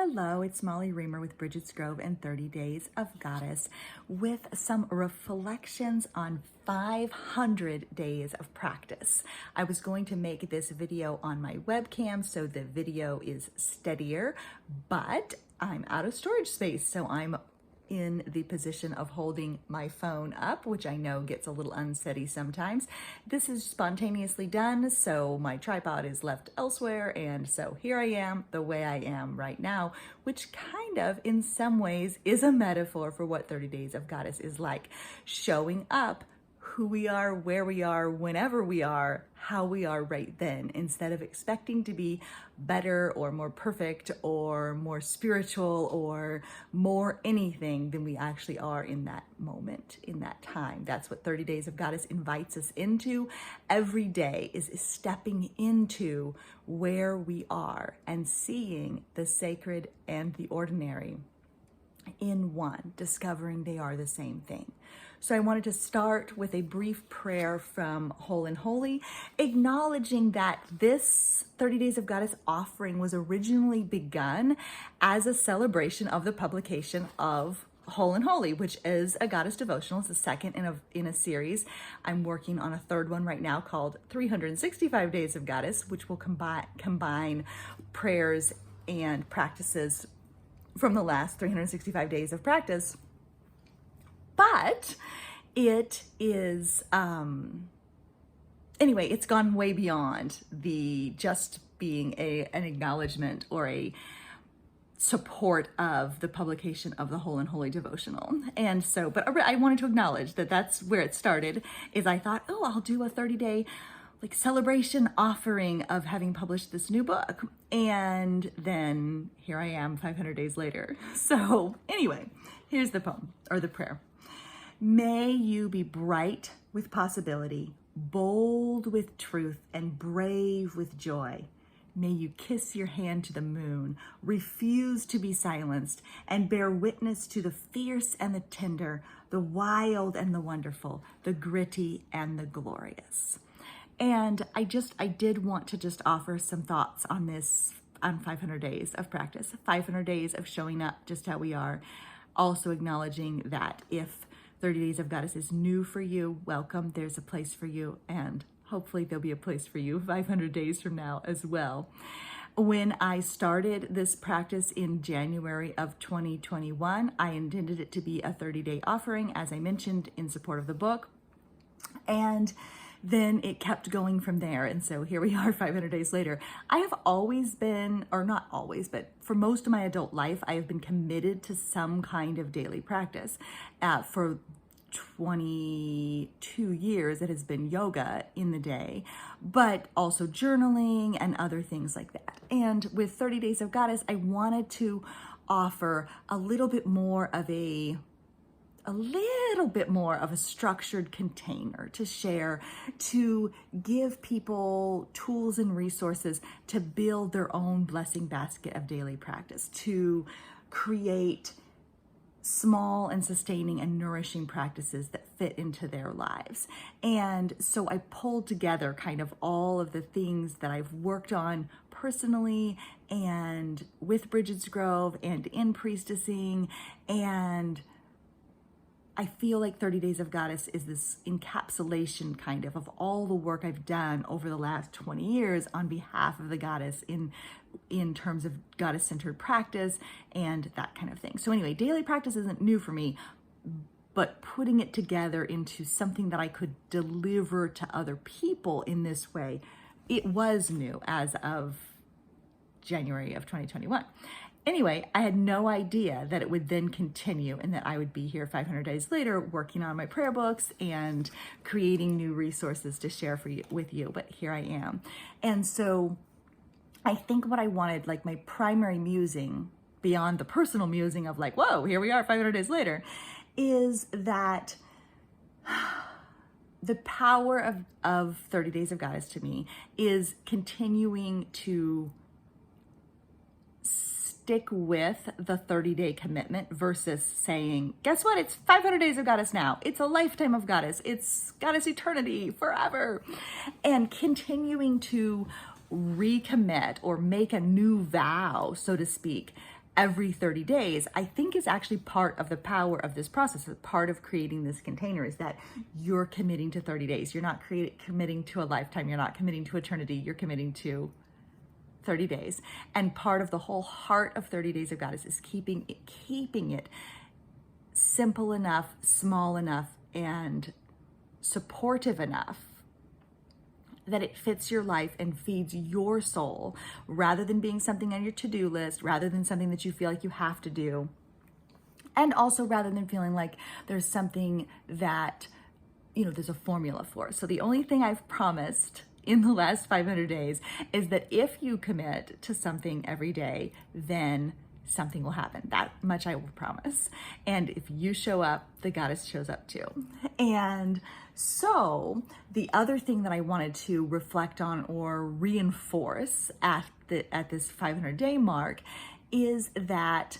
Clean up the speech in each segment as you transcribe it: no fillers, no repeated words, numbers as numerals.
Hello, it's Molly Reamer with Bridget's Grove and 30 Days of Goddess with some reflections on 500 days of practice. I was going to make this video on my webcam so the video is steadier, but I'm out of storage space, so I'm in the position of holding my phone up, which I know gets a little unsteady sometimes. This is spontaneously done, so my tripod is left elsewhere, and so here I am the way I am right now, which kind of, in some ways, is a metaphor for what 30 Days of Goddess is like. Showing up who we are, where we are, whenever we are, how we are right then, instead of expecting to be better or more perfect or more spiritual or more anything than we actually are in that moment, in that time. That's what 30 Days of Goddess invites us into. Every day is stepping into where we are and seeing the sacred and the ordinary in one, discovering they are the same thing. So I wanted to start with a brief prayer from Whole and Holy, acknowledging that this 30 Days of Goddess offering was originally begun as a celebration of the publication of Whole and Holy, which is a goddess devotional. It's the second in a series. I'm working on a third one right now called 365 Days of Goddess, which will combine prayers and practices from the last 365 days of practice. But it is, anyway, it's gone way beyond the just being an acknowledgement or a support of the publication of the Whole and Holy devotional. And so, but I wanted to acknowledge that that's where it started, is I thought, oh, I'll do a 30-day like celebration offering of having published this new book. And then here I am 500 days later. So anyway, here's the poem or the prayer. May you be bright with possibility, bold with truth, and brave with joy. May you kiss your hand to the moon, refuse to be silenced, and bear witness to the fierce and the tender, the wild and the wonderful, the gritty and the glorious. And I did want to just offer some thoughts on this, on 500 days of practice, 500 days of showing up just how we are. Also acknowledging that if 30 Days of Goddess is new for you, welcome, there's a place for you, and hopefully there'll be a place for you 500 days from now as well. When I started this practice in January of 2021, I intended it to be a 30-day offering, as I mentioned, in support of the book. And then it kept going from there. And so here we are 500 days later. I have always been, or not always, but for most of my adult life, I have been committed to some kind of daily practice. For 22 years, it has been yoga in the day, but also journaling and other things like that. And with 30 Days of Goddess, I wanted to offer a little bit more of a structured container to share, to give people tools and resources to build their own blessing basket of daily practice, to create small and sustaining and nourishing practices that fit into their lives. And so I pulled together kind of all of the things that I've worked on personally and with Bridget's Grove and in priestessing, and I feel like 30 Days of Goddess is this encapsulation kind of all the work I've done over the last 20 years on behalf of the goddess in terms of goddess-centered practice and that kind of thing. So anyway, daily practice isn't new for me, but putting it together into something that I could deliver to other people in this way, it was new as of January of 2021. Anyway, I had no idea that it would then continue and that I would be here 500 days later working on my prayer books and creating new resources to share with you, but here I am. And so I think what I wanted, like my primary musing, beyond the personal musing of like, whoa, here we are 500 days later, is that the power of 30 Days of Goddess to me is continuing to stick with the 30-day commitment versus saying, guess what? It's 500 days of Goddess now. It's a lifetime of Goddess. It's Goddess eternity forever. And continuing to recommit or make a new vow, so to speak, every 30 days, I think is actually part of the power of this process. Part of creating this container is that you're committing to 30 days. You're not committing to a lifetime. You're not committing to eternity. You're committing to 30 days. And part of the whole heart of 30 Days of Goddess is keeping it simple enough, small enough, and supportive enough that it fits your life and feeds your soul, rather than being something on your to-do list, rather than something that you feel like you have to do. And also rather than feeling like there's something that, there's a formula for. So the only thing I've promised in the last 500 days is that if you commit to something every day, then something will happen. That much I will promise. And if you show up, the goddess shows up too. And so the other thing that I wanted to reflect on or reinforce at this 500-day mark is that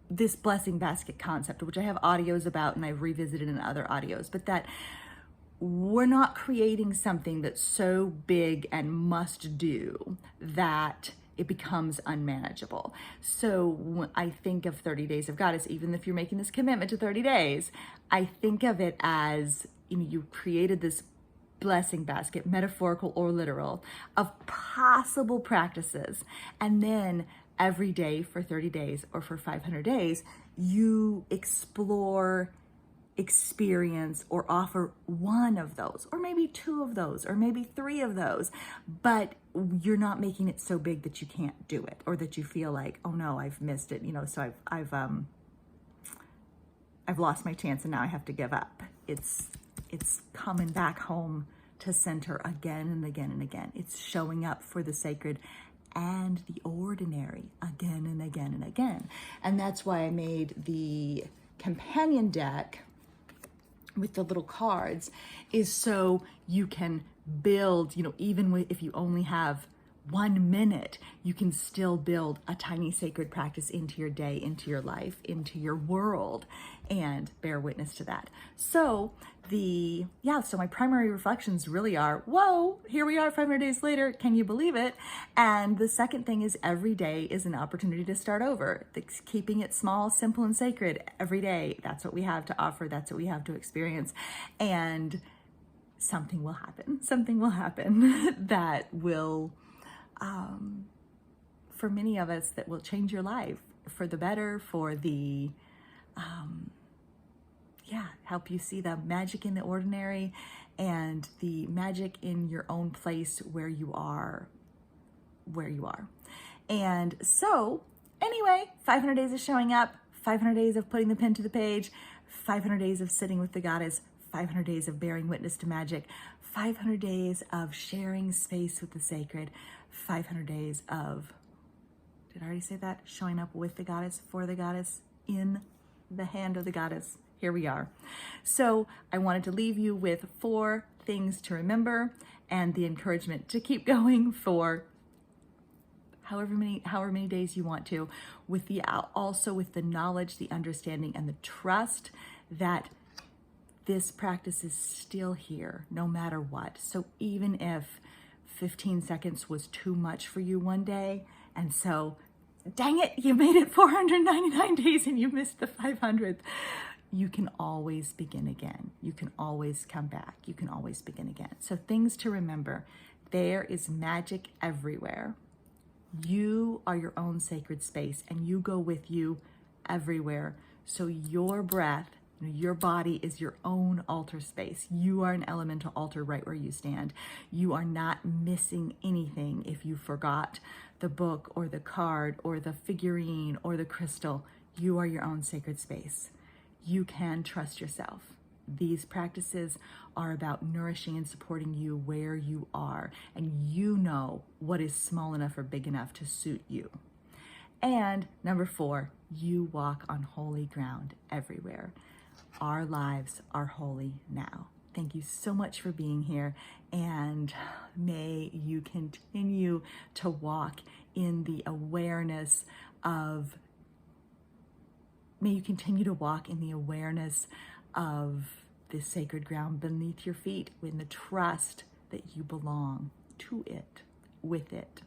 this blessing basket concept, which I have audios about and I've revisited in other audios, but that we're not creating something that's so big and must do that it becomes unmanageable. So when I think of 30 Days of Goddess, even if you're making this commitment to 30 days, I think of it as, you created this blessing basket, metaphorical or literal, of possible practices. And then every day for 30 days or for 500 days, you explore, experience, or offer one of those, or maybe two of those, or maybe three of those, but you're not making it so big that you can't do it, or that you feel like, oh no, I've missed it, so I've lost my chance and now I have to give up. It's coming back home to center again and again and again. It's showing up for the sacred and the ordinary again and again and again. And that's why I made the companion deck with the little cards, is so you can build, even if you only have 1 minute, you can still build a tiny sacred practice into your day, into your life, into your world, and bear witness to that. So so my primary reflections really are, whoa, here we are 500 days later. Can you believe it? And the second thing is every day is an opportunity to start over. Keeping it small, simple, and sacred every day. That's what we have to offer. That's what we have to experience. And something will happen. Something will happen that will, for many of us, that will change your life for the better, for the, help you see the magic in the ordinary and the magic in your own place where you are. And so anyway, 500 days of showing up, 500 days of putting the pen to the page, 500 days of sitting with the goddess, 500 days of bearing witness to magic, 500 days of sharing space with the sacred, 500 days of, did I already say that? Showing up with the goddess, for the goddess, in the hand of the goddess. Here we are. So I wanted to leave you with 4 things to remember and the encouragement to keep going for however many days you want to, also with the knowledge, the understanding, and the trust that this practice is still here no matter what. So even if 15 seconds was too much for you one day, and so dang it, you made it 499 days and you missed the 500th, you can always begin again. You can always come back. You can always begin again. So things to remember: there is magic everywhere. You are your own sacred space and you go with you everywhere. So your breath, your body is your own altar space. You are an elemental altar right where you stand. You are not missing anything if you forgot the book or the card or the figurine or the crystal. You are your own sacred space. You can trust yourself. These practices are about nourishing and supporting you where you are, and you know what is small enough or big enough to suit you. And number 4, you walk on holy ground everywhere. Our lives are holy now. Thank you so much for being here, and may you continue to walk in the awareness of this sacred ground beneath your feet, in the trust that you belong to it, with it.